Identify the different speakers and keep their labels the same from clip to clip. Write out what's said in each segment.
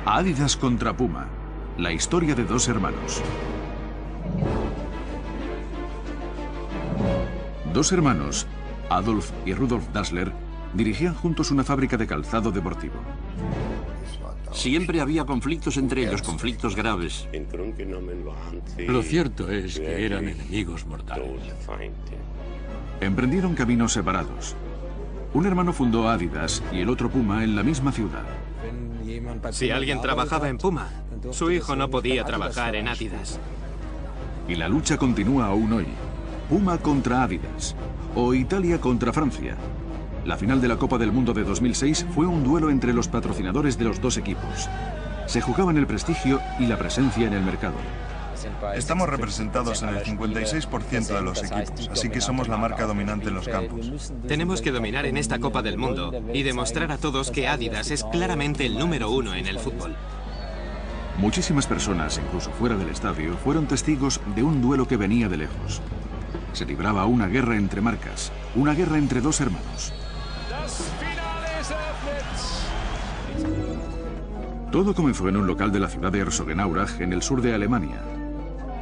Speaker 1: Adidas contra Puma, la historia de dos hermanos. Dos hermanos, Adolf y Rudolf Dassler, dirigían juntos una fábrica de calzado deportivo.
Speaker 2: Siempre había conflictos entre ellos, conflictos graves. Lo cierto es que eran enemigos mortales.
Speaker 1: Emprendieron caminos separados. Un hermano fundó Adidas y el otro Puma en la misma ciudad.
Speaker 3: Si alguien trabajaba en Puma, su hijo no podía trabajar en Adidas.
Speaker 1: Y la lucha continúa aún hoy. Puma contra Adidas, o Italia contra Francia. La final de la Copa del Mundo de 2006 fue un duelo entre los patrocinadores de los dos equipos. Se jugaban el prestigio y la presencia en el mercado.
Speaker 4: Estamos representados en el 56% de los equipos, así que somos la marca dominante en los campos.
Speaker 3: Tenemos que dominar en esta Copa del Mundo y demostrar a todos que Adidas es claramente el número uno en el fútbol.
Speaker 1: Muchísimas personas, incluso fuera del estadio, fueron testigos de un duelo que venía de lejos. Se libraba una guerra entre marcas, una guerra entre dos hermanos. Todo comenzó en un local de la ciudad de Herzogenaurach, en el sur de Alemania,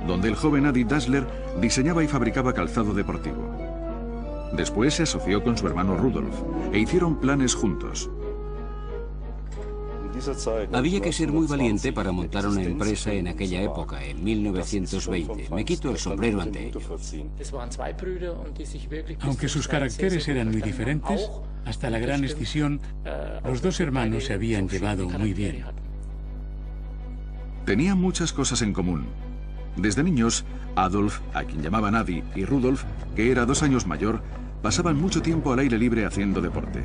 Speaker 1: donde el joven Adi Dassler diseñaba y fabricaba calzado deportivo. Después se asoció con su hermano Rudolf e hicieron planes juntos.
Speaker 2: Había que ser muy valiente para montar una empresa en aquella época, en 1920. Me quito el sombrero ante ello.
Speaker 5: Aunque sus caracteres eran muy diferentes, hasta la gran escisión, los dos hermanos se habían llevado muy bien.
Speaker 1: Tenían muchas cosas en común. Desde niños, Adolf, a quien llamaban Adi, y Rudolf, que era 2 años mayor, pasaban mucho tiempo al aire libre haciendo deporte.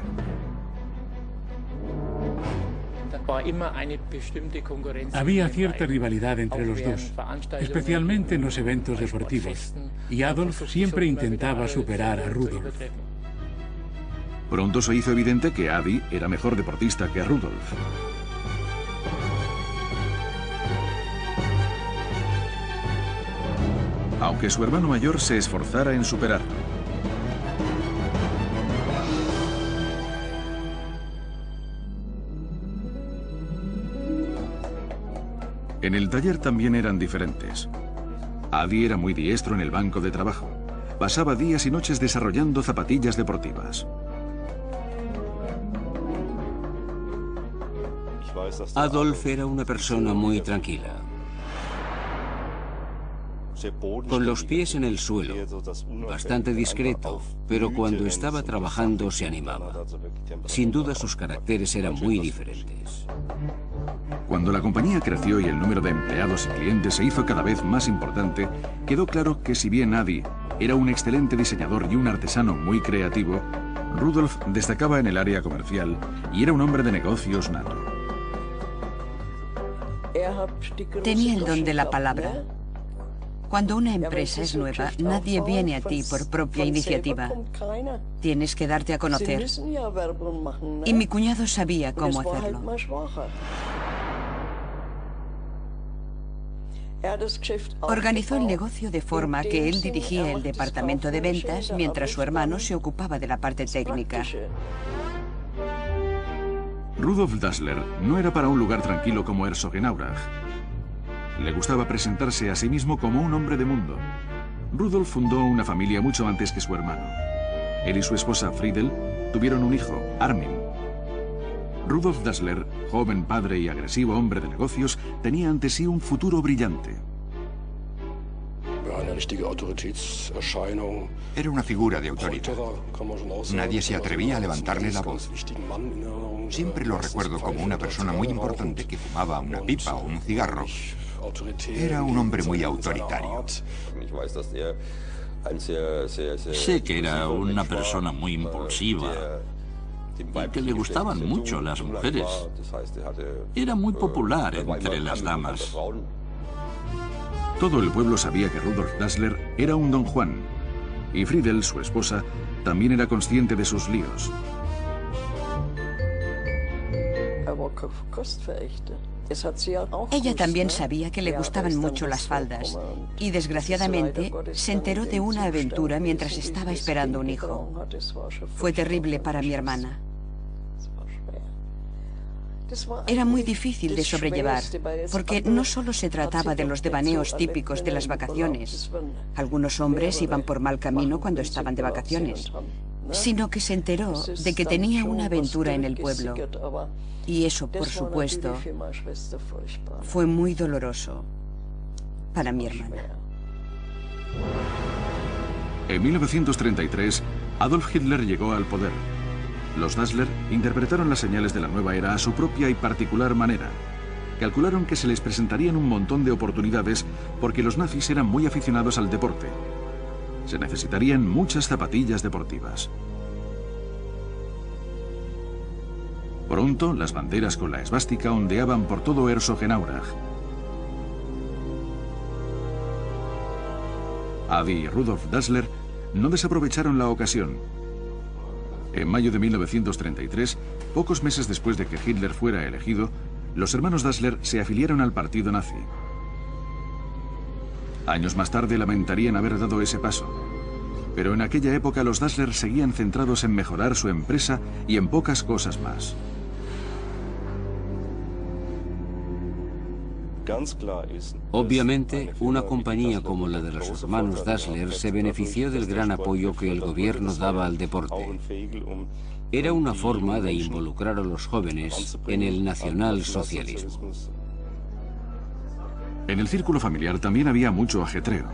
Speaker 5: Había cierta rivalidad entre los dos, especialmente en los eventos deportivos, y Adolf siempre intentaba superar a Rudolf.
Speaker 1: Pronto se hizo evidente que Adi era mejor deportista que Rudolf. Aunque su hermano mayor se esforzara en superarlo. En el taller también eran diferentes. Adi era muy diestro en el banco de trabajo. Pasaba días y noches desarrollando zapatillas deportivas.
Speaker 2: Adolf era una persona muy tranquila, con los pies en el suelo, bastante discreto, pero cuando estaba trabajando se animaba. Sin duda sus caracteres eran muy diferentes.
Speaker 1: Cuando la compañía creció y el número de empleados y clientes se hizo cada vez más importante, quedó claro que si bien Adi era un excelente diseñador y un artesano muy creativo, Rudolf destacaba en el área comercial y era un hombre de negocios nato.
Speaker 6: Tenía el don de la palabra. Cuando una empresa es nueva, nadie viene a ti por propia iniciativa. Tienes que darte a conocer. Y mi cuñado sabía cómo hacerlo. Organizó el negocio de forma que él dirigía el departamento de ventas mientras su hermano se ocupaba de la parte técnica.
Speaker 1: Rudolf Dassler no era para un lugar tranquilo como Herzogenaurach. Le gustaba presentarse a sí mismo como un hombre de mundo. Rudolf fundó una familia mucho antes que su hermano. Él y su esposa Friedel tuvieron un hijo, Armin. Rudolf Dassler, joven padre y agresivo hombre de negocios, tenía ante sí un futuro brillante.
Speaker 7: Era una figura de autoridad. Nadie se atrevía a levantarle la voz. Siempre lo recuerdo como una persona muy importante que fumaba una pipa o un cigarro. Era un hombre muy autoritario.
Speaker 2: Sé que era una persona muy impulsiva y que le gustaban mucho las mujeres. Era muy popular entre las damas.
Speaker 1: Todo el pueblo sabía que Rudolf Dassler era un don Juan, y Friedel, su esposa, también era consciente de sus líos.
Speaker 6: Ella también sabía que le gustaban mucho las faldas y desgraciadamente se enteró de una aventura mientras estaba esperando un hijo. Fue terrible para mi hermana. Era muy difícil de sobrellevar, porque no solo se trataba de los devaneos típicos de las vacaciones. Algunos hombres iban por mal camino cuando estaban de vacaciones, sino que se enteró de que tenía una aventura en el pueblo. Y eso, por supuesto, fue muy doloroso para mi hermana.
Speaker 1: En 1933, Adolf Hitler llegó al poder. Los Dassler interpretaron las señales de la nueva era a su propia y particular manera. Calcularon que se les presentarían un montón de oportunidades porque los nazis eran muy aficionados al deporte. Se necesitarían muchas zapatillas deportivas. Pronto, las banderas con la esvástica ondeaban por todo Herzogenaurach. Adi y Rudolf Dassler no desaprovecharon la ocasión. En mayo de 1933, pocos meses después de que Hitler fuera elegido, los hermanos Dassler se afiliaron al partido nazi. Años más tarde lamentarían haber dado ese paso, pero en aquella época los Dassler seguían centrados en mejorar su empresa y en pocas cosas más.
Speaker 8: Obviamente, una compañía como la de los hermanos Dassler se benefició del gran apoyo que el gobierno daba al deporte. Era una forma de involucrar a los jóvenes en el nacionalsocialismo.
Speaker 1: En el círculo familiar también había mucho ajetreo.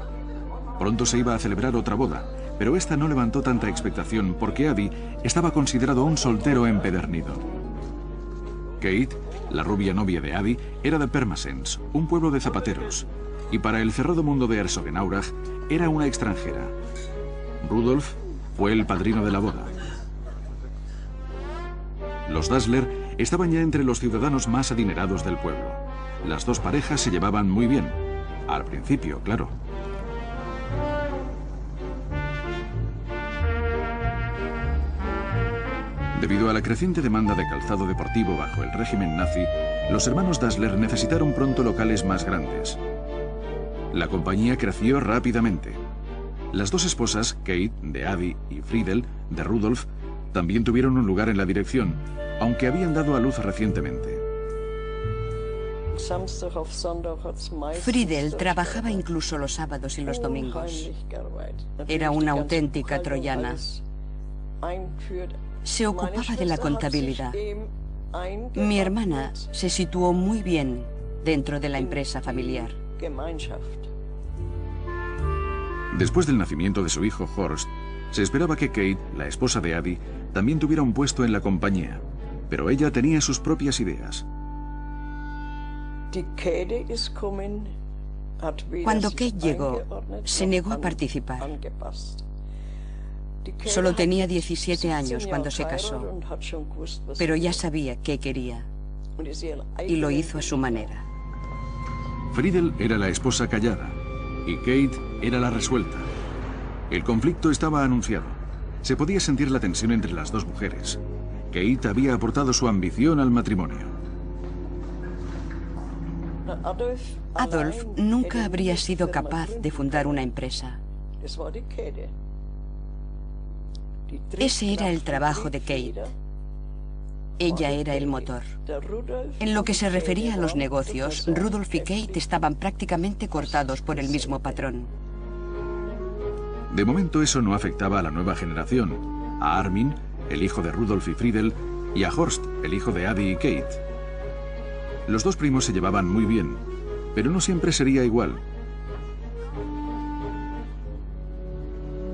Speaker 1: Pronto se iba a celebrar otra boda, pero esta no levantó tanta expectación porque Adi estaba considerado un soltero empedernido. Kate, la rubia novia de Adi, era de Pirmasens, un pueblo de zapateros, y para el cerrado mundo de Herzogenaurach era una extranjera. Rudolf fue el padrino de la boda. Los Dassler estaban ya entre los ciudadanos más adinerados del pueblo. Las dos parejas se llevaban muy bien. Al principio, claro. Debido a la creciente demanda de calzado deportivo bajo el régimen nazi, los hermanos Dassler necesitaron pronto locales más grandes. La compañía creció rápidamente. Las dos esposas, Kate, de Adi, y Friedel, de Rudolf, también tuvieron un lugar en la dirección, aunque habían dado a luz recientemente.
Speaker 6: Friedel trabajaba incluso los sábados y los domingos. Era una auténtica troyana. Se ocupaba de la contabilidad. Mi hermana se situó muy bien dentro de la empresa familiar.
Speaker 1: Después del nacimiento de su hijo Horst, se esperaba que Kate, la esposa de Adi, también tuviera un puesto en la compañía, pero ella tenía sus propias ideas.
Speaker 6: Cuando Kate llegó, se negó a participar. Solo tenía 17 años cuando se casó, pero ya sabía qué quería, y lo hizo a su manera.
Speaker 1: Friedel era la esposa callada, y Kate era la resuelta. El conflicto estaba anunciado. Se podía sentir la tensión entre las dos mujeres. Kate había aportado su ambición al matrimonio.
Speaker 6: Adolf nunca habría sido capaz de fundar una empresa. Ese era el trabajo de Kate. Ella era el motor. En lo que se refería a los negocios, Rudolf y Kate estaban prácticamente cortados por el mismo patrón.
Speaker 1: De momento eso no afectaba a la nueva generación, a Armin, el hijo de Rudolf y Friedel, y a Horst, el hijo de Adi y Kate. Los dos primos se llevaban muy bien, pero no siempre sería igual.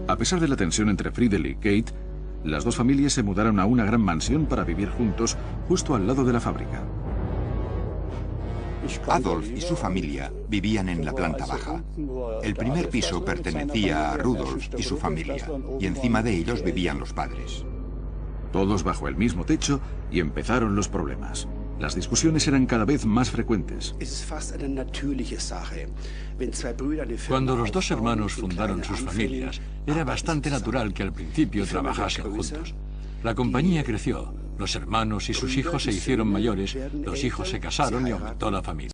Speaker 1: A pesar de la tensión entre Friedel y Kate, las dos familias se mudaron a una gran mansión para vivir juntos, justo al lado de la fábrica.
Speaker 7: Adolf y su familia vivían en la planta baja. El primer piso pertenecía a Rudolf y su familia, y encima de ellos vivían los padres.
Speaker 1: Todos bajo el mismo techo, y empezaron los problemas. Las discusiones eran cada vez más frecuentes.
Speaker 9: Cuando los dos hermanos fundaron sus familias, era bastante natural que al principio trabajasen juntos. La compañía creció. Los hermanos y sus hijos se hicieron mayores, los hijos se casaron y aumentó la familia.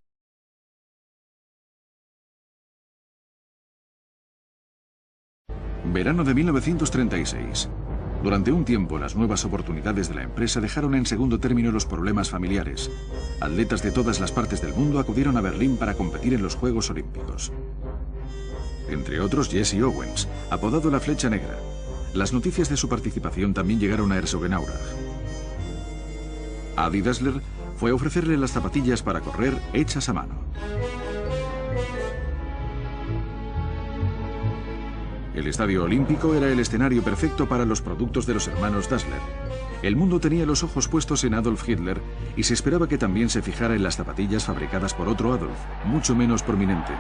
Speaker 1: Verano de 1936. Durante un tiempo, las nuevas oportunidades de la empresa dejaron en segundo término los problemas familiares. Atletas de todas las partes del mundo acudieron a Berlín para competir en los Juegos Olímpicos. Entre otros, Jesse Owens, apodado la Flecha Negra. Las noticias de su participación también llegaron a Herzogenaurach. Adi Dassler fue a ofrecerle las zapatillas para correr hechas a mano. El Estadio Olímpico era el escenario perfecto para los productos de los hermanos Dassler. El mundo tenía los ojos puestos en Adolf Hitler y se esperaba que también se fijara en las zapatillas fabricadas por otro Adolf, mucho menos prominente.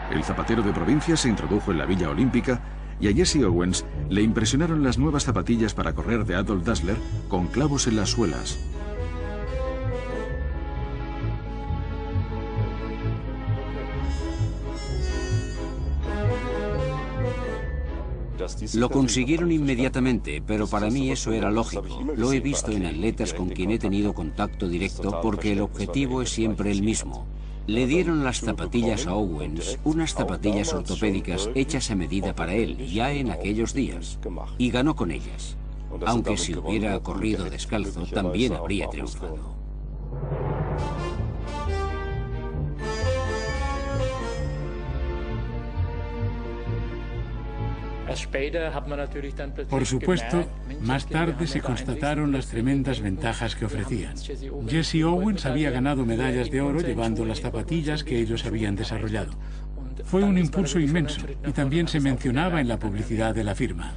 Speaker 1: El zapatero de provincia se introdujo en la Villa Olímpica y a Jesse Owens le impresionaron las nuevas zapatillas para correr de Adolf Dassler con clavos en las suelas.
Speaker 8: Lo consiguieron inmediatamente, pero para mí eso era lógico. Lo he visto en atletas con quien he tenido contacto directo porque el objetivo es siempre el mismo. Le dieron las zapatillas a Owens, unas zapatillas ortopédicas hechas a medida para él, ya en aquellos días, y ganó con ellas. Aunque si hubiera corrido descalzo, también habría triunfado.
Speaker 5: Por supuesto, más tarde se constataron las tremendas ventajas que ofrecían. Jesse Owens había ganado medallas de oro llevando las zapatillas que ellos habían desarrollado. Fue un impulso inmenso y también se mencionaba en la publicidad de la firma.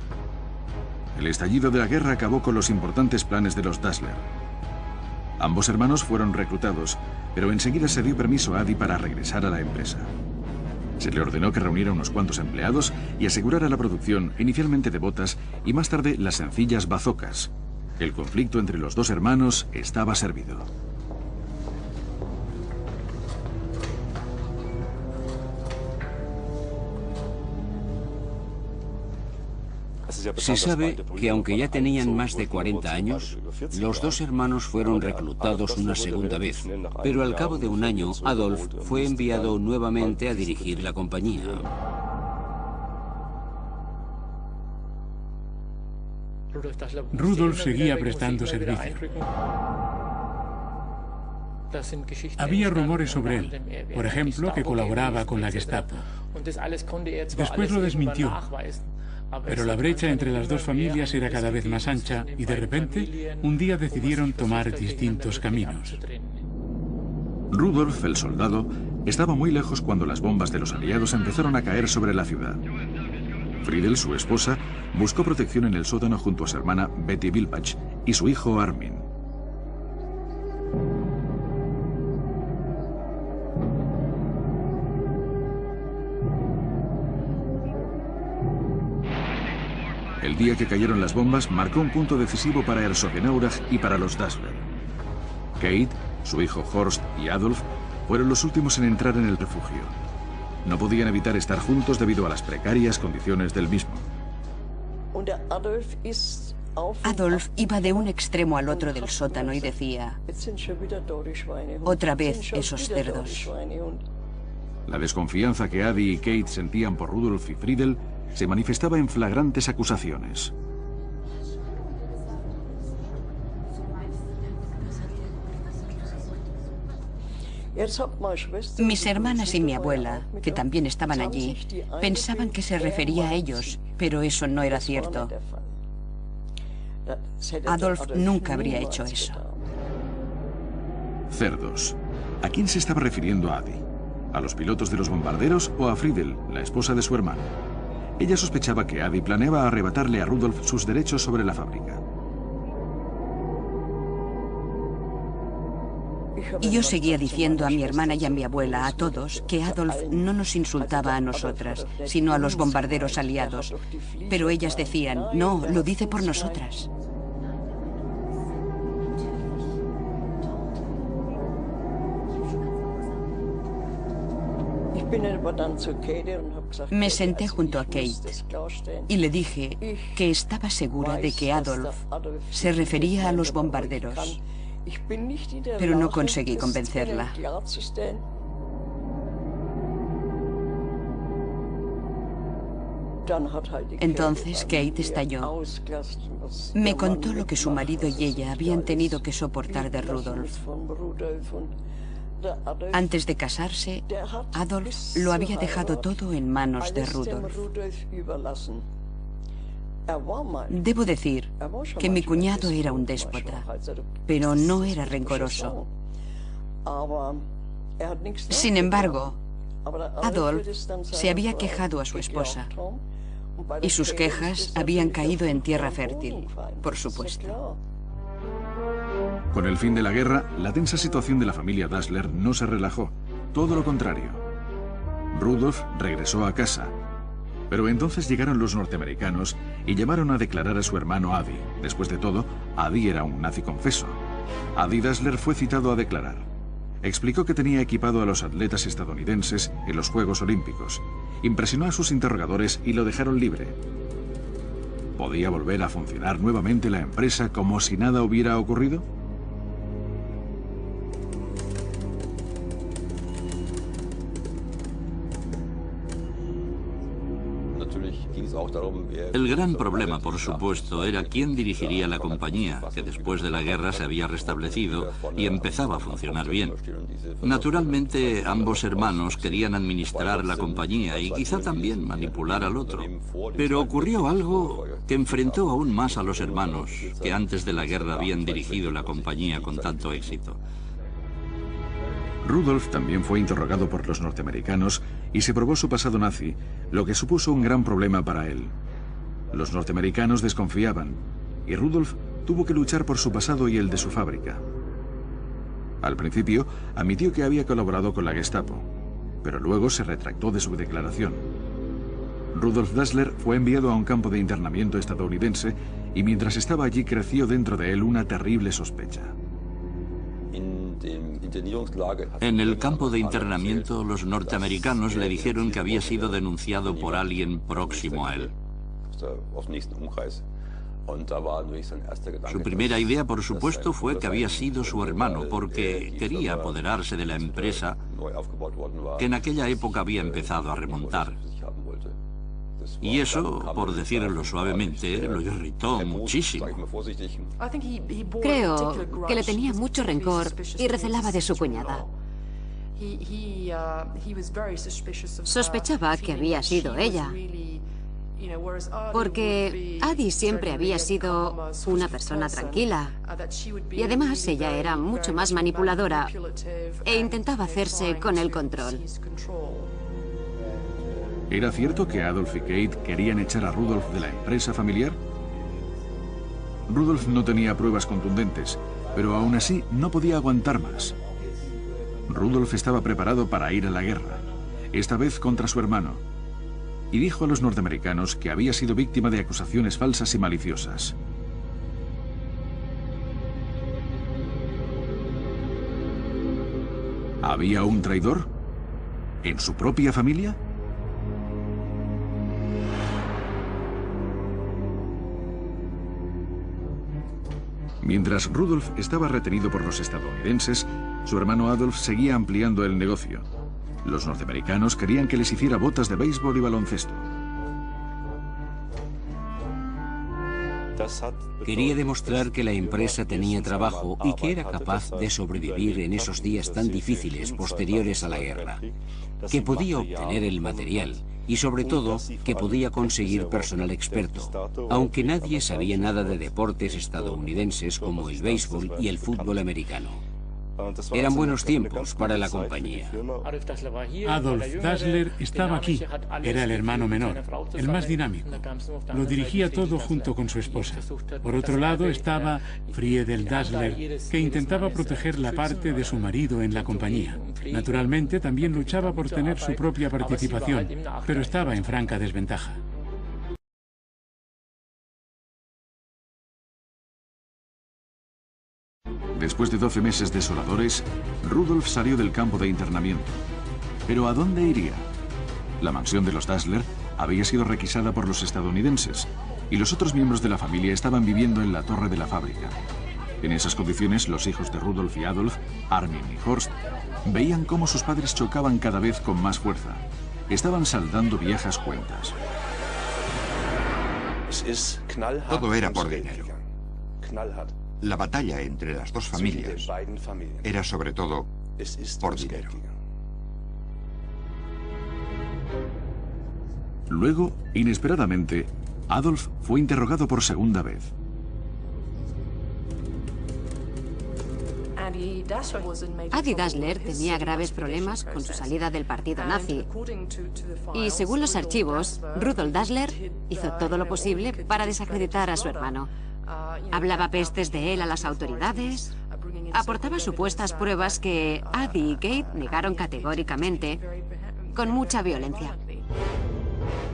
Speaker 1: El estallido de la guerra acabó con los importantes planes de los Dassler. Ambos hermanos fueron reclutados, pero enseguida se dio permiso a Adi para regresar a la empresa. Se le ordenó que reuniera unos cuantos empleados y asegurara la producción inicialmente de botas y más tarde las sencillas bazocas. El conflicto entre los dos hermanos estaba servido.
Speaker 8: Se sabe que aunque ya tenían más de 40 años, los dos hermanos fueron reclutados una segunda vez, pero al cabo de un año Adolf fue enviado nuevamente a dirigir la compañía.
Speaker 5: Rudolf seguía prestando servicio. Había rumores sobre él, por ejemplo, que colaboraba con la Gestapo. Después lo desmintió. Pero la brecha entre las dos familias era cada vez más ancha y de repente, un día decidieron tomar distintos caminos.
Speaker 1: Rudolf, el soldado, estaba muy lejos cuando las bombas de los aliados empezaron a caer sobre la ciudad. Friedel, su esposa, buscó protección en el sótano junto a su hermana Betty Wilbach y su hijo Armin. El día que cayeron las bombas marcó un punto decisivo para Herzogenaurach y para los Dassler. Kate, su hijo Horst y Adolf fueron los últimos en entrar en el refugio. No podían evitar estar juntos debido a las precarias condiciones del mismo.
Speaker 6: Adolf iba de un extremo al otro del sótano y decía: otra vez esos cerdos.
Speaker 1: La desconfianza que Adi y Kate sentían por Rudolf y Friedel se manifestaba en flagrantes acusaciones.
Speaker 6: Mis hermanas y mi abuela, que también estaban allí, pensaban que se refería a ellos, pero eso no era cierto. Adolf nunca habría hecho eso.
Speaker 1: Cerdos. ¿A quién se estaba refiriendo Adi? ¿A los pilotos de los bombarderos o a Friedel, la esposa de su hermano? Ella sospechaba que Adi planeaba arrebatarle a Rudolf sus derechos sobre la fábrica.
Speaker 6: Y yo seguía diciendo a mi hermana y a mi abuela, a todos, que Adolf no nos insultaba a nosotras, sino a los bombarderos aliados. Pero ellas decían: no, lo dice por nosotras. Me senté junto a Kate y le dije que estaba segura de que Adolf se refería a los bombarderos, pero no conseguí convencerla. Entonces Kate estalló. Me contó lo que su marido y ella habían tenido que soportar de Rudolf. Antes de casarse, Adolf lo había dejado todo en manos de Rudolf. Debo decir que mi cuñado era un déspota, pero no era rencoroso. Sin embargo, Adolf se había quejado a su esposa y sus quejas habían caído en tierra fértil, por supuesto.
Speaker 1: Con el fin de la guerra, la tensa situación de la familia Dassler no se relajó, todo lo contrario. Rudolf regresó a casa, pero entonces llegaron los norteamericanos y llamaron a declarar a su hermano Adi. Después de todo, Adi era un nazi confeso. Adi Dassler fue citado a declarar. Explicó que tenía equipado a los atletas estadounidenses en los Juegos Olímpicos. Impresionó a sus interrogadores y lo dejaron libre. ¿Podía volver a funcionar nuevamente la empresa como si nada hubiera ocurrido?
Speaker 2: El gran problema, por supuesto, era quién dirigiría la compañía, que después de la guerra se había restablecido y empezaba a funcionar bien. Naturalmente, ambos hermanos querían administrar la compañía y quizá también manipular al otro. Pero ocurrió algo que enfrentó aún más a los hermanos, que antes de la guerra habían dirigido la compañía con tanto éxito.
Speaker 1: Rudolf también fue interrogado por los norteamericanos y se probó su pasado nazi, lo que supuso un gran problema para él. Los norteamericanos desconfiaban y Rudolf tuvo que luchar por su pasado y el de su fábrica. Al principio, admitió que había colaborado con la Gestapo, pero luego se retractó de su declaración. Rudolf Dassler fue enviado a un campo de internamiento estadounidense y mientras estaba allí creció dentro de él una terrible sospecha.
Speaker 2: En el campo de internamiento, los norteamericanos le dijeron que había sido denunciado por alguien próximo a él. Su primera idea, por supuesto, fue que había sido su hermano, porque quería apoderarse de la empresa que en aquella época había empezado a remontar. Y eso, por decirlo suavemente, lo irritó muchísimo.
Speaker 10: Creo que le tenía mucho rencor y recelaba de su cuñada. Sospechaba que había sido ella, porque Adi siempre había sido una persona tranquila y además ella era mucho más manipuladora e intentaba hacerse con el control.
Speaker 1: ¿Era cierto que Adolf y Kate querían echar a Rudolf de la empresa familiar? Rudolf no tenía pruebas contundentes, pero aún así no podía aguantar más. Rudolf estaba preparado para ir a la guerra, esta vez contra su hermano, y dijo a los norteamericanos que había sido víctima de acusaciones falsas y maliciosas. ¿Había un traidor? ¿En su propia familia? Mientras Rudolf estaba retenido por los estadounidenses, su hermano Adolf seguía ampliando el negocio. Los norteamericanos querían que les hiciera botas de béisbol y baloncesto.
Speaker 8: Quería demostrar que la empresa tenía trabajo y que era capaz de sobrevivir en esos días tan difíciles posteriores a la guerra, que podía obtener el material y sobre todo que podía conseguir personal experto, aunque nadie sabía nada de deportes estadounidenses como el béisbol y el fútbol americano. Eran buenos tiempos para la compañía.
Speaker 5: Adolf Dassler estaba aquí. Era el hermano menor, el más dinámico. Lo dirigía todo junto con su esposa. Por otro lado estaba Friedel Dassler, que intentaba proteger la parte de su marido en la compañía. Naturalmente también luchaba por tener su propia participación, pero estaba en franca desventaja.
Speaker 1: Después de 12 meses desoladores, Rudolf salió del campo de internamiento. Pero ¿a dónde iría? La mansión de los Dassler había sido requisada por los estadounidenses y los otros miembros de la familia estaban viviendo en la torre de la fábrica. En esas condiciones, los hijos de Rudolf y Adolf, Armin y Horst, veían cómo sus padres chocaban cada vez con más fuerza. Estaban saldando viejas cuentas.
Speaker 7: Todo era por dinero. La batalla entre las dos familias era sobre todo por dinero.
Speaker 1: Luego, inesperadamente, Adolf fue interrogado por segunda vez.
Speaker 10: Adi Dassler tenía graves problemas con su salida del partido nazi. Y según los archivos, Rudolf Dassler hizo todo lo posible para desacreditar a su hermano. Hablaba pestes de él a las autoridades, aportaba supuestas pruebas que Adi y Kate negaron categóricamente, con mucha violencia.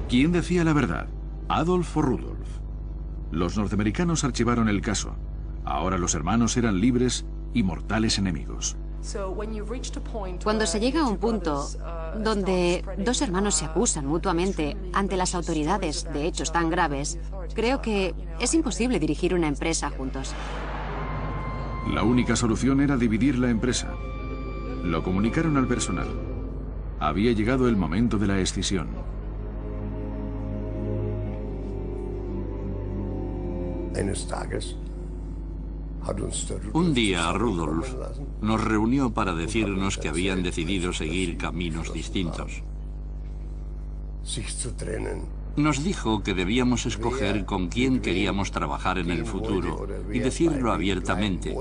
Speaker 1: ¿Quién decía la verdad? ¿Adolf o Rudolf? Los norteamericanos archivaron el caso. Ahora los hermanos eran libres y mortales enemigos.
Speaker 10: Cuando se llega a un punto donde dos hermanos se acusan mutuamente ante las autoridades de hechos tan graves, creo que es imposible dirigir una empresa juntos.
Speaker 1: La única solución era dividir la empresa. Lo comunicaron al personal. Había llegado el momento de la escisión.
Speaker 2: Un día Rudolf nos reunió para decirnos que habían decidido seguir caminos distintos. Nos dijo que debíamos escoger con quién queríamos trabajar en el futuro y decirlo abiertamente.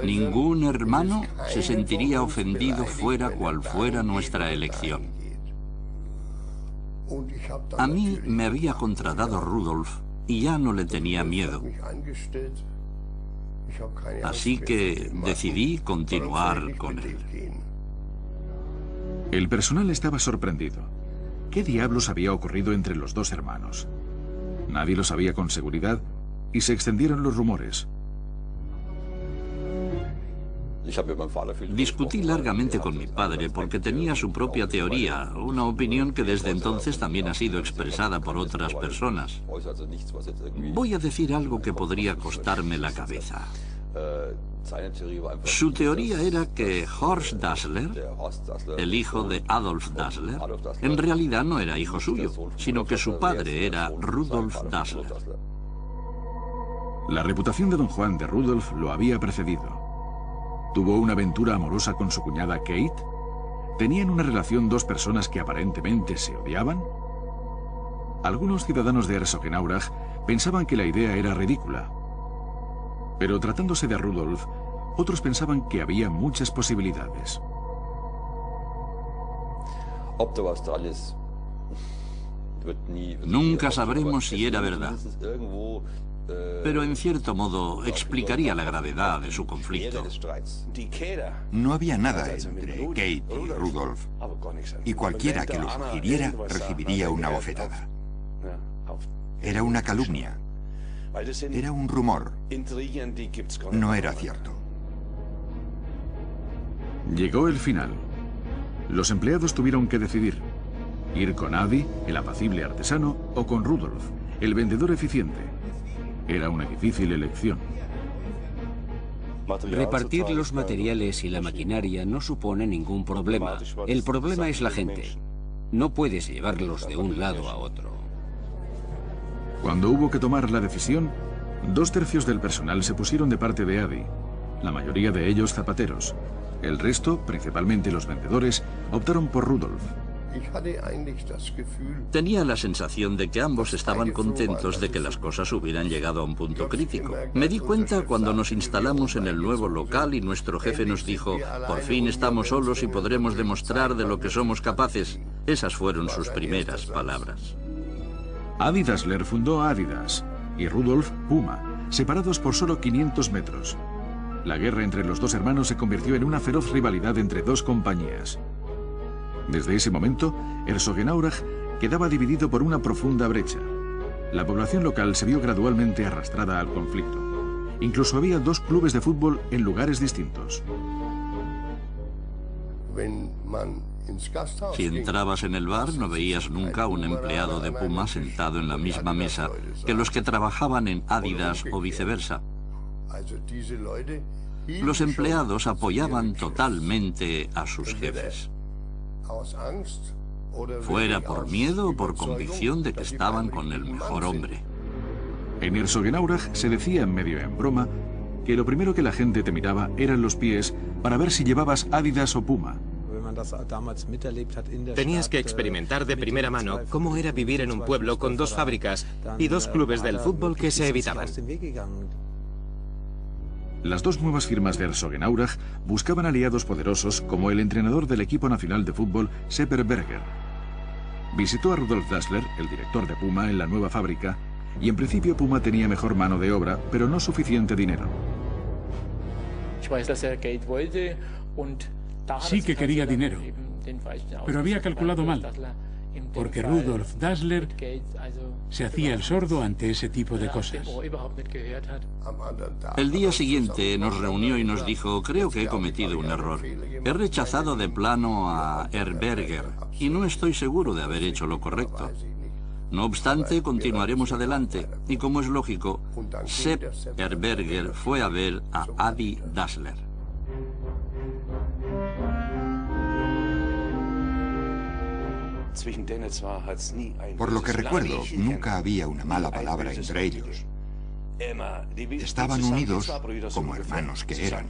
Speaker 2: Ningún hermano se sentiría ofendido fuera cual fuera nuestra elección. A mí me había contratado Rudolf y ya no le tenía miedo. Así que decidí continuar con él.
Speaker 1: El personal estaba sorprendido. ¿Qué diablos había ocurrido entre los dos hermanos? Nadie lo sabía con seguridad y se extendieron los rumores.
Speaker 2: Discutí largamente con mi padre porque tenía su propia teoría, una opinión que desde entonces también ha sido expresada por otras personas. Voy a decir algo que podría costarme la cabeza. Su teoría era que Horst Dassler, el hijo de Adolf Dassler, en realidad no era hijo suyo, sino que su padre era Rudolf Dassler.
Speaker 1: La reputación de don Juan de Rudolf lo había precedido. ¿Tuvo una aventura amorosa con su cuñada Kate? ¿Tenían una relación dos personas que aparentemente se odiaban? Algunos ciudadanos de Herzogenaurach pensaban que la idea era ridícula. Pero tratándose de Rudolf, otros pensaban que había muchas posibilidades.
Speaker 2: Nunca sabremos si era verdad. Pero en cierto modo explicaría la gravedad de su conflicto.
Speaker 7: No había nada entre Kate y Rudolf, y cualquiera que lo sugiriera recibiría una bofetada. Era una calumnia. Era un rumor. No era cierto.
Speaker 1: Llegó el final. Los empleados tuvieron que decidir: ir con Adi, el apacible artesano, o con Rudolf, el vendedor eficiente. Era una difícil elección.
Speaker 8: Repartir los materiales y la maquinaria no supone ningún problema. El problema es la gente. No puedes llevarlos de un lado a otro.
Speaker 1: Cuando hubo que tomar la decisión, 2/3 del personal se pusieron de parte de Adi, la mayoría de ellos zapateros. El resto, principalmente los vendedores, optaron por Rudolf.
Speaker 2: Tenía la sensación de que ambos estaban contentos de que las cosas hubieran llegado a un punto crítico. Me di cuenta cuando nos instalamos en el nuevo local y nuestro jefe nos dijo: por fin estamos solos y podremos demostrar de lo que somos capaces. Esas fueron sus primeras palabras.
Speaker 1: Adi Dassler fundó Adidas y Rudolf Puma, separados por solo 500 metros. La guerra entre los dos hermanos se convirtió en una feroz rivalidad entre dos compañías. Desde ese momento, Herzogenaurach quedaba dividido por una profunda brecha. La población local se vio gradualmente arrastrada al conflicto. Incluso había dos clubes de fútbol en lugares distintos.
Speaker 2: Si entrabas en el bar, no veías nunca a un empleado de Puma sentado en la misma mesa que los que trabajaban en Adidas o viceversa. Los empleados apoyaban totalmente a sus jefes, fuera por miedo o por convicción de que estaban con el mejor hombre.
Speaker 1: En Herzogenaurach se decía medio en broma que lo primero que la gente te miraba eran los pies para ver si llevabas Adidas o Puma.
Speaker 3: Tenías que experimentar de primera mano cómo era vivir en un pueblo con dos fábricas y dos clubes del fútbol que se evitaban.
Speaker 1: Las dos nuevas firmas de Herzogenaurach buscaban aliados poderosos como el entrenador del equipo nacional de fútbol, Sepp Herberger. Visitó a Rudolf Dassler, el director de Puma, en la nueva fábrica, y en principio Puma tenía mejor mano de obra, pero no suficiente dinero.
Speaker 5: Sí que quería dinero, pero había calculado mal, porque Rudolf Dassler se hacía el sordo ante ese tipo de cosas.
Speaker 2: El día siguiente nos reunió y nos dijo: creo que he cometido un error. He rechazado de plano a Herberger y no estoy seguro de haber hecho lo correcto. No obstante, continuaremos adelante y, como es lógico, Sepp Herberger fue a ver a Adi Dassler.
Speaker 7: Por lo que recuerdo, nunca había una mala palabra entre ellos. Estaban unidos como hermanos que eran.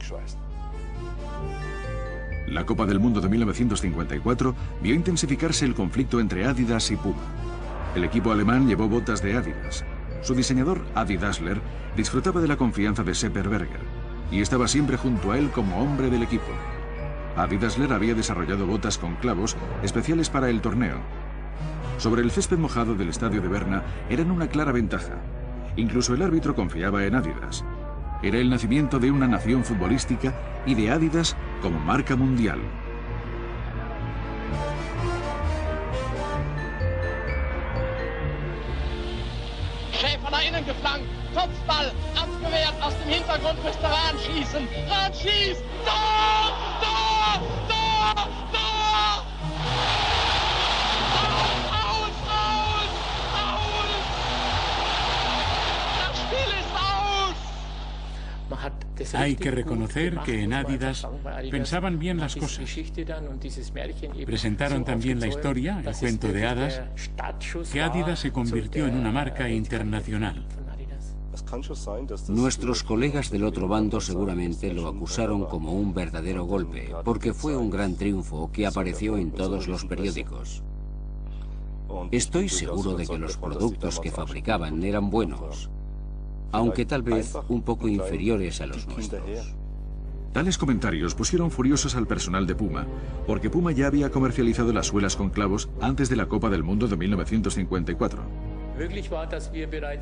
Speaker 1: La Copa del Mundo de 1954 vio intensificarse el conflicto entre Adidas y Puma. El equipo alemán llevó botas de Adidas. Su diseñador, Adi Dassler, disfrutaba de la confianza de Sepp Herberger y estaba siempre junto a él como hombre del equipo. Adi Dassler había desarrollado botas con clavos especiales para el torneo. Sobre el césped mojado del estadio de Berna eran una clara ventaja. Incluso el árbitro confiaba en Adidas. Era el nacimiento de una nación futbolística y de Adidas como marca mundial.
Speaker 11: Schäfer nach innen geflankt, Kopfball, abgewehrt, aus dem Hintergrund müsste Rahn schießen. Rahn schießt, Tor! Tor! Tor! Tor! Aus! Aus! Aus! Das Spiel ist aus!
Speaker 5: Hay que reconocer que en Adidas pensaban bien las cosas. Presentaron también la historia, el cuento de hadas, que Adidas se convirtió en una marca internacional.
Speaker 8: Nuestros colegas del otro bando seguramente lo acusaron como un verdadero golpe, porque fue un gran triunfo que apareció en todos los periódicos. Estoy seguro de que los productos que fabricaban eran buenos, aunque tal vez un poco inferiores a los nuestros.
Speaker 1: Tales comentarios pusieron furiosos al personal de Puma, porque Puma ya había comercializado las suelas con clavos antes de la Copa del Mundo de 1954.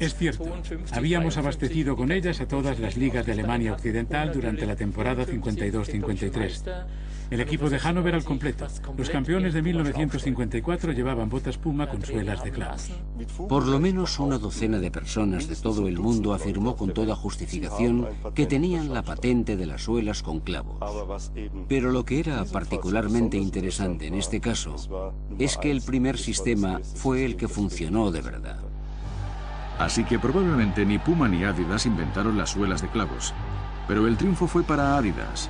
Speaker 5: Es cierto, habíamos abastecido con ellas a todas las ligas de Alemania Occidental durante la temporada 52-53. El equipo de Hannover al completo. Los campeones de 1954 llevaban botas Puma con suelas de clavos.
Speaker 8: Por lo menos una docena de personas de todo el mundo afirmó con toda justificación que tenían la patente de las suelas con clavos. Pero lo que era particularmente interesante en este caso es que el primer sistema fue el que funcionó de verdad.
Speaker 1: Así que probablemente ni Puma ni Adidas inventaron las suelas de clavos, pero el triunfo fue para Adidas.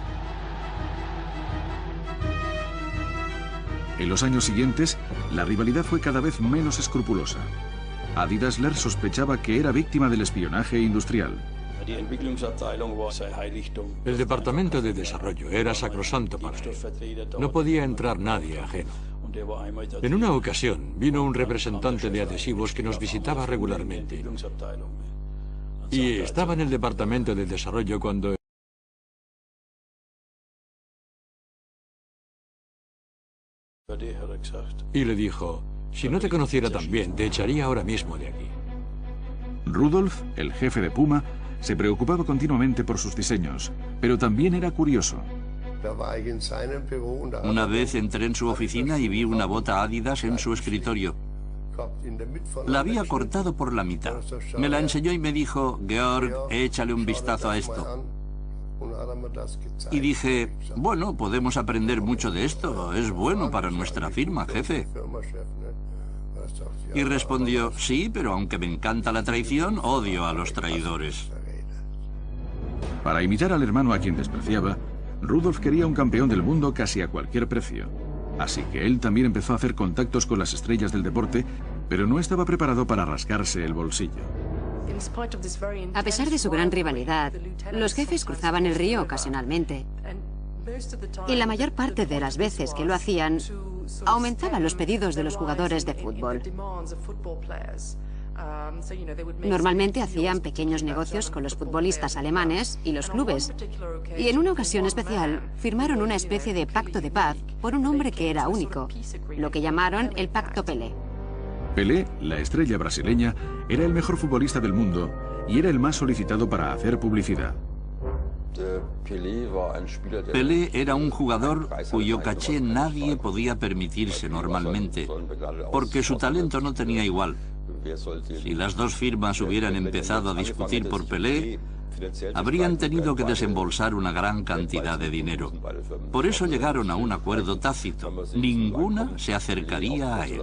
Speaker 1: En los años siguientes, la rivalidad fue cada vez menos escrupulosa. Adi Dassler sospechaba que era víctima del espionaje industrial.
Speaker 9: El departamento de desarrollo era sacrosanto para él. No podía entrar nadie ajeno. En una ocasión vino un representante de adhesivos que nos visitaba regularmente. Y estaba en el departamento de desarrollo cuando y le dijo: si no te conociera tan bien, te echaría ahora mismo de aquí.
Speaker 1: Rudolf, el jefe de Puma, se preocupaba continuamente por sus diseños, pero también era curioso.
Speaker 2: Una vez entré en su oficina y vi una bota Adidas en su escritorio. La había cortado por la mitad. Me la enseñó y me dijo: Georg, échale un vistazo a esto. Y dije, bueno, podemos aprender mucho de esto, es bueno para nuestra firma, jefe. Y respondió, sí, pero aunque me encanta la traición, odio a los traidores.
Speaker 1: Para imitar al hermano a quien despreciaba, Rudolf quería un campeón del mundo casi a cualquier precio. Así que él también empezó a hacer contactos con las estrellas del deporte, pero no estaba preparado para rascarse el bolsillo.
Speaker 10: A pesar de su gran rivalidad, los jefes cruzaban el río ocasionalmente. Y la mayor parte de las veces que lo hacían, aumentaban los pedidos de los jugadores de fútbol. Normalmente hacían pequeños negocios con los futbolistas alemanes y los clubes. Y en una ocasión especial, firmaron una especie de pacto de paz por un hombre que era único, lo que llamaron el Pacto Pelé.
Speaker 1: Pelé, la estrella brasileña, era el mejor futbolista del mundo y era el más solicitado para hacer publicidad.
Speaker 2: Pelé era un jugador cuyo caché nadie podía permitirse normalmente, porque su talento no tenía igual. Si las dos firmas hubieran empezado a discutir por Pelé, habrían tenido que desembolsar una gran cantidad de dinero. Por eso llegaron a un acuerdo tácito. Ninguna se acercaría a él.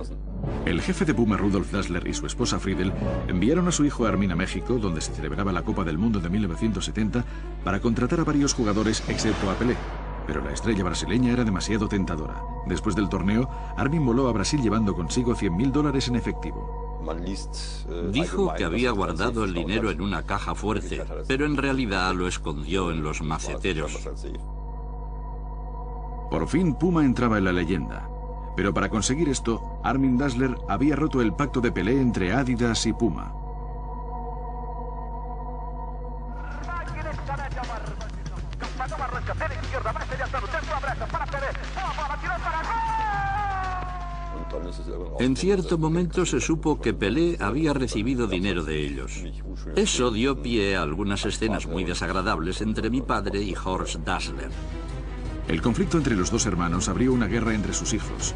Speaker 1: El jefe de Puma, Rudolf Dassler, y su esposa Friedel enviaron a su hijo Armin a México, donde se celebraba la Copa del Mundo de 1970, para contratar a varios jugadores excepto a Pelé. Pero la estrella brasileña era demasiado tentadora. Después del torneo, Armin voló a Brasil llevando consigo $100.000 en efectivo.
Speaker 2: Dijo que había guardado el dinero en una caja fuerte, pero en realidad lo escondió en los maceteros.
Speaker 1: Por fin Puma entraba en la leyenda. Pero para conseguir esto, Armin Dassler había roto el pacto de Pelé entre Adidas y Puma.
Speaker 2: En cierto momento se supo que Pelé había recibido dinero de ellos. Eso dio pie a algunas escenas muy desagradables entre mi padre y Horst Dassler.
Speaker 1: El conflicto entre los dos hermanos abrió una guerra entre sus hijos.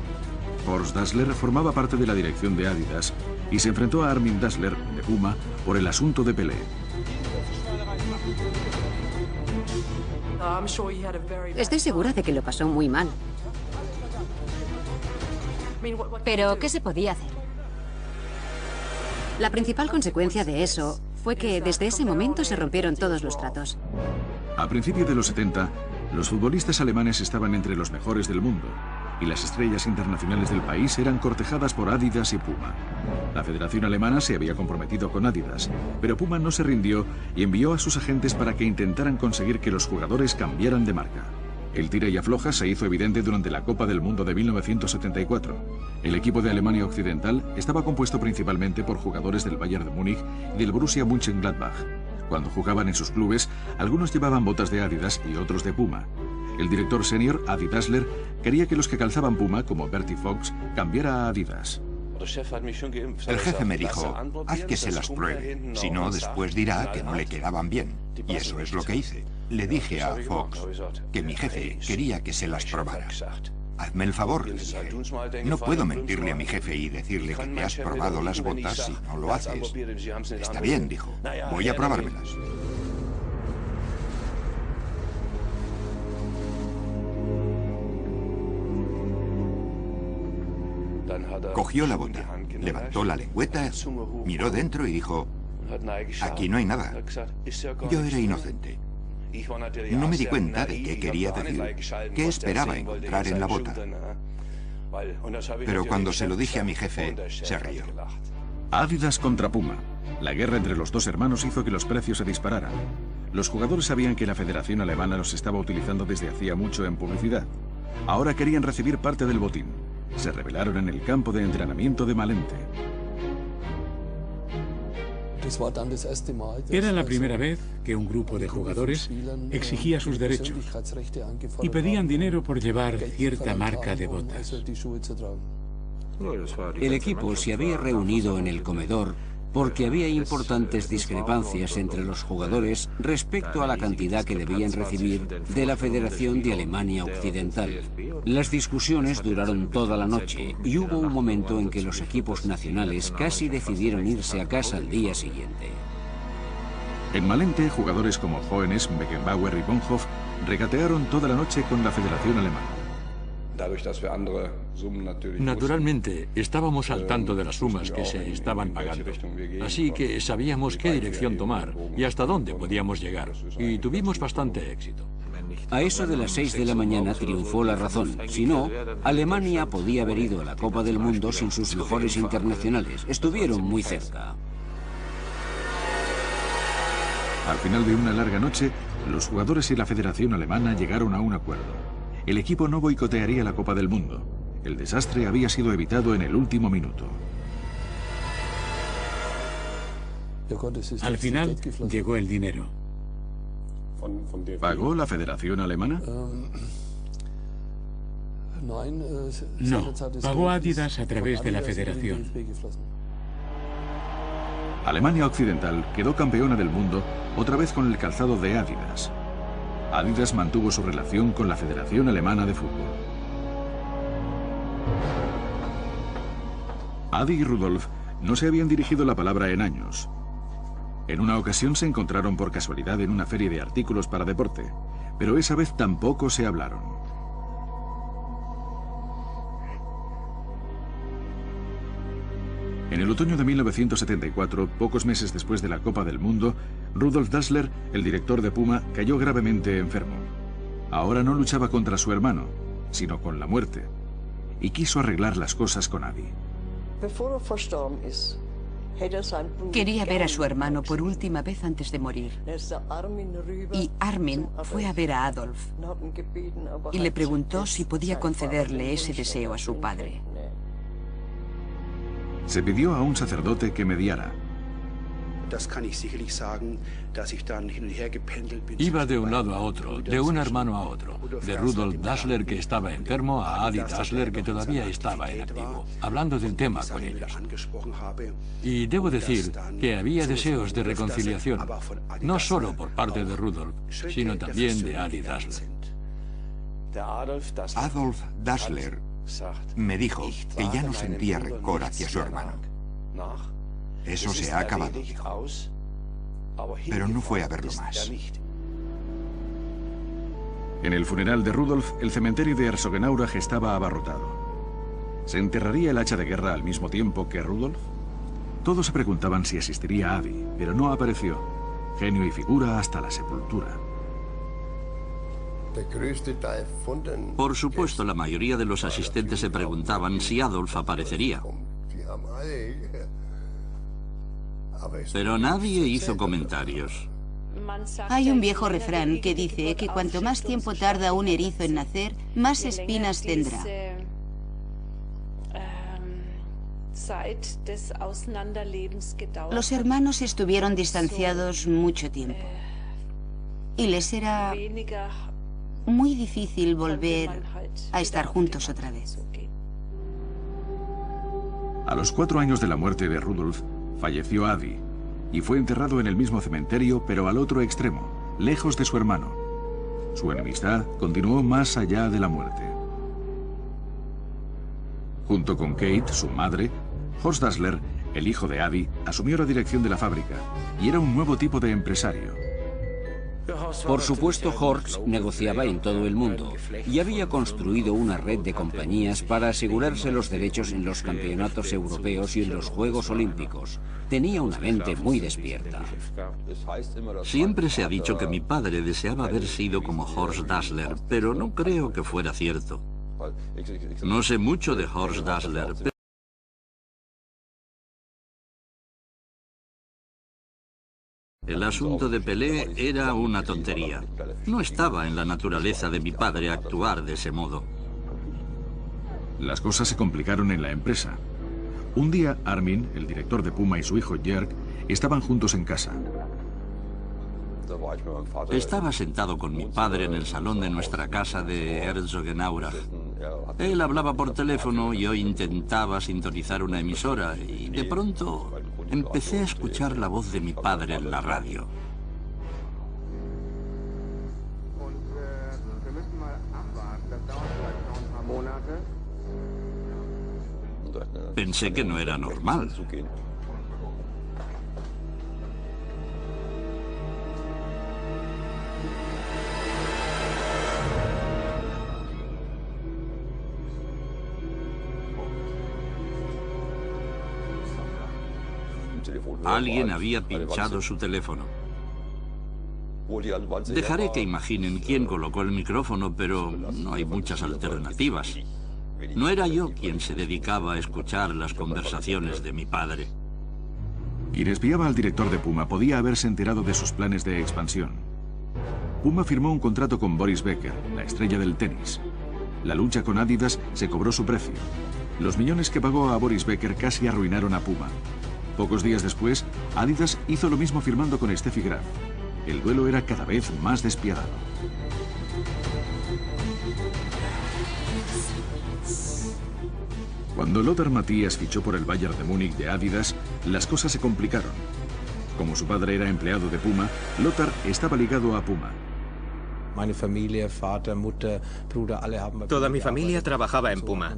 Speaker 1: Horst Dassler formaba parte de la dirección de Adidas y se enfrentó a Armin Dassler, de Puma, por el asunto de Pelé.
Speaker 10: Estoy segura de que lo pasó muy mal. Pero, ¿qué se podía hacer? La principal consecuencia de eso fue que desde ese momento se rompieron todos los tratos.
Speaker 1: A principios de los 70, los futbolistas alemanes estaban entre los mejores del mundo y las estrellas internacionales del país eran cortejadas por Adidas y Puma. La Federación Alemana se había comprometido con Adidas, pero Puma no se rindió y envió a sus agentes para que intentaran conseguir que los jugadores cambiaran de marca. El tira y afloja se hizo evidente durante la Copa del Mundo de 1974. El equipo de Alemania Occidental estaba compuesto principalmente por jugadores del Bayern de Múnich y del Borussia Mönchengladbach. Cuando jugaban en sus clubes, algunos llevaban botas de Adidas y otros de Puma. El director senior, Adi Dassler, quería que los que calzaban Puma, como Bertie Fox, cambiara a Adidas.
Speaker 7: El jefe me dijo, haz que se las pruebe, si no, después dirá que no le quedaban bien. Y eso es lo que hice. Le dije a Fox que mi jefe quería que se las probara. Hazme el favor, le dije. No puedo mentirle a mi jefe y decirle que te has probado las botas si no lo haces. Está bien, dijo. Voy a probármelas. Cogió la bota, levantó la lengüeta, miró dentro y dijo, aquí no hay nada. Yo era inocente. No me di cuenta de qué quería decir, qué esperaba encontrar en la bota. Pero cuando se lo dije a mi jefe, se rió.
Speaker 1: Adidas contra Puma. La guerra entre los dos hermanos hizo que los precios se dispararan. Los jugadores sabían que la Federación Alemana los estaba utilizando desde hacía mucho en publicidad. Ahora querían recibir parte del botín. Se rebelaron en el campo de entrenamiento de Malente.
Speaker 5: Era la primera vez que un grupo de jugadores exigía sus derechos y pedían dinero por llevar cierta marca de botas.
Speaker 8: El equipo se había reunido en el comedor porque había importantes discrepancias entre los jugadores respecto a la cantidad que debían recibir de la Federación de Alemania Occidental. Las discusiones duraron toda la noche y hubo un momento en que los equipos nacionales casi decidieron irse a casa al día siguiente.
Speaker 1: En Malente, jugadores como Hoeneß, Beckenbauer y Bonhoff regatearon toda la noche con la Federación Alemana.
Speaker 9: Naturalmente, estábamos al tanto de las sumas que se estaban pagando, así que sabíamos qué dirección tomar y hasta dónde podíamos llegar, y tuvimos bastante éxito.
Speaker 8: A eso de las 6 de la mañana triunfó la razón. Si no, Alemania podía haber ido a la Copa del Mundo sin sus mejores internacionales. Estuvieron muy cerca.
Speaker 1: Al final de una larga noche, los jugadores y la Federación Alemana llegaron a un acuerdo. El equipo no boicotearía la Copa del Mundo. El desastre había sido evitado en el último minuto.
Speaker 5: Al final llegó el dinero.
Speaker 1: ¿Pagó la Federación Alemana?
Speaker 5: No, pagó Adidas a través de la Federación.
Speaker 1: Alemania Occidental quedó campeona del mundo otra vez con el calzado de Adidas. Adidas mantuvo su relación con la Federación Alemana de Fútbol. Adi y Rudolf no se habían dirigido la palabra en años. En una ocasión se encontraron por casualidad en una feria de artículos para deporte, pero esa vez tampoco se hablaron. En el otoño de 1974, pocos meses después de la Copa del Mundo, Rudolf Dassler, el director de Puma, cayó gravemente enfermo. Ahora no luchaba contra su hermano, sino con la muerte, y quiso arreglar las cosas con Adi.
Speaker 6: Quería ver a su hermano por última vez antes de morir. Y Armin fue a ver a Adolf y le preguntó si podía concederle ese deseo a su padre.
Speaker 1: Se pidió a un sacerdote que mediara.
Speaker 9: Iba de un lado a otro, de un hermano a otro, de Rudolf Dassler, que estaba enfermo, a Adi Dassler, que todavía estaba en activo, hablando del tema con ellos. Y debo decir que había deseos de reconciliación, no solo por parte de Rudolf, sino también de Adi Dassler.
Speaker 7: Adolf Dassler me dijo que ya no sentía rencor hacia su hermano. Eso se ha acabado, dijo. Pero no fue a verlo más.
Speaker 1: En el funeral de Rudolf, el cementerio de Herzogenaurach estaba abarrotado. ¿Se enterraría el hacha de guerra al mismo tiempo que Rudolf? Todos se preguntaban si asistiría a Adi, pero no apareció. Genio y figura hasta la sepultura.
Speaker 2: Por supuesto, la mayoría de los asistentes se preguntaban si Adolf aparecería. Pero nadie hizo comentarios.
Speaker 12: Hay un viejo refrán que dice que cuanto más tiempo tarda un erizo en nacer, más espinas tendrá. Los hermanos estuvieron distanciados mucho tiempo y les era muy difícil volver a estar juntos otra vez.
Speaker 1: A los 4 años de la muerte de Rudolf, falleció Adi y fue enterrado en el mismo cementerio, pero al otro extremo, lejos de su hermano. Su enemistad continuó más allá de la muerte. Junto con Kate, su madre, Horst Dassler, el hijo de Adi, asumió la dirección de la fábrica y era un nuevo tipo de empresario.
Speaker 8: Por supuesto, Horst negociaba en todo el mundo y había construido una red de compañías para asegurarse los derechos en los campeonatos europeos y en los Juegos Olímpicos. Tenía una mente muy despierta.
Speaker 2: Siempre se ha dicho que mi padre deseaba haber sido como Horst Dassler, pero no creo que fuera cierto. No sé mucho de Horst Dassler, pero el asunto de Pelé era una tontería. No estaba en la naturaleza de mi padre actuar de ese modo.
Speaker 1: Las cosas se complicaron en la empresa. Un día, Armin, el director de Puma, y su hijo Jörg estaban juntos en casa.
Speaker 2: Estaba sentado con mi padre en el salón de nuestra casa de Herzogenaurach. Él hablaba por teléfono y yo intentaba sintonizar una emisora y de pronto empecé a escuchar la voz de mi padre en la radio. Pensé que no era normal. Alguien había pinchado su teléfono. Dejaré que imaginen quién colocó el micrófono, pero no hay muchas alternativas. No era yo quien se dedicaba a escuchar las conversaciones de mi padre.
Speaker 1: Quien espiaba al director de Puma podía haberse enterado de sus planes de expansión. Puma firmó un contrato con Boris Becker, la estrella del tenis. La lucha con Adidas se cobró su precio. Los millones que pagó a Boris Becker casi arruinaron a Puma. Pocos días después, Adidas hizo lo mismo firmando con Steffi Graf. El duelo era cada vez más despiadado. Cuando Lothar Matthäus fichó por el Bayern de Múnich de Adidas, las cosas se complicaron. Como su padre era empleado de Puma, Lothar estaba ligado a Puma.
Speaker 3: Toda mi familia trabajaba en Puma.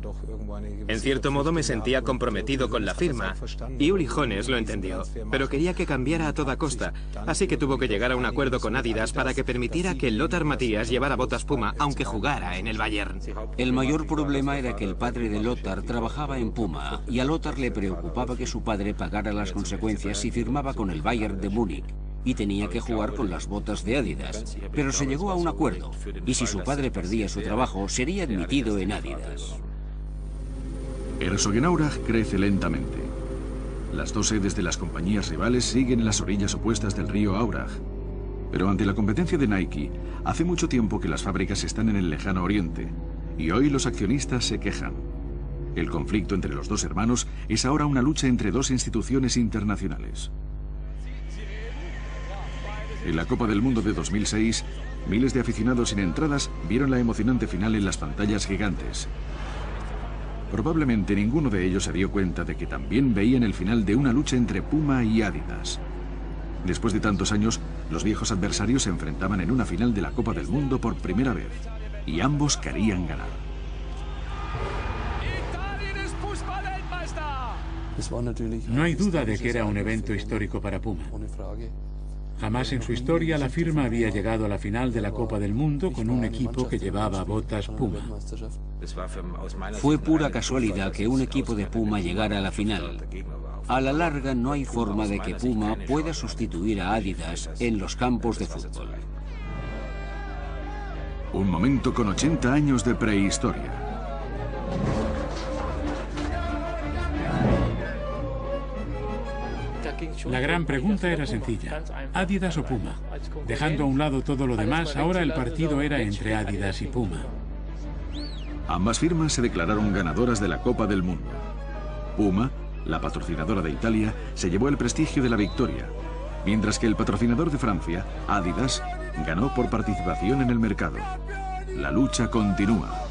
Speaker 3: En cierto modo me sentía comprometido con la firma, y Uli Hoeneß lo entendió, pero quería que cambiara a toda costa, así que tuvo que llegar a un acuerdo con Adidas para que permitiera que Lothar Matthäus llevara botas Puma, aunque jugara en el Bayern.
Speaker 8: El mayor problema era que el padre de Lothar trabajaba en Puma, y a Lothar le preocupaba que su padre pagara las consecuencias si firmaba con el Bayern de Múnich, y tenía que jugar con las botas de Adidas. Pero se llegó a un acuerdo, y si su padre perdía su trabajo, sería admitido en Adidas.
Speaker 1: Herzogenaurach crece lentamente. Las dos sedes de las compañías rivales siguen en las orillas opuestas del río Aurach. Pero ante la competencia de Nike, hace mucho tiempo que las fábricas están en el lejano oriente, y hoy los accionistas se quejan. El conflicto entre los dos hermanos es ahora una lucha entre dos instituciones internacionales. En la Copa del Mundo de 2006, miles de aficionados sin entradas vieron la emocionante final en las pantallas gigantes. Probablemente ninguno de ellos se dio cuenta de que también veían el final de una lucha entre Puma y Adidas. Después de tantos años, los viejos adversarios se enfrentaban en una final de la Copa del Mundo por primera vez, y ambos querían ganar.
Speaker 5: No hay duda de que era un evento histórico para Puma. Jamás en su historia la firma había llegado a la final de la Copa del Mundo con un equipo que llevaba botas Puma.
Speaker 8: Fue pura casualidad que un equipo de Puma llegara a la final. A la larga no hay forma de que Puma pueda sustituir a Adidas en los campos de fútbol.
Speaker 1: Un momento con 80 años de prehistoria.
Speaker 5: La gran pregunta era sencilla: ¿Adidas o Puma? Dejando a un lado todo lo demás, ahora el partido era entre Adidas y Puma.
Speaker 1: Ambas firmas se declararon ganadoras de la Copa del Mundo. Puma, la patrocinadora de Italia, se llevó el prestigio de la victoria, mientras que el patrocinador de Francia, Adidas, ganó por participación en el mercado. La lucha continúa.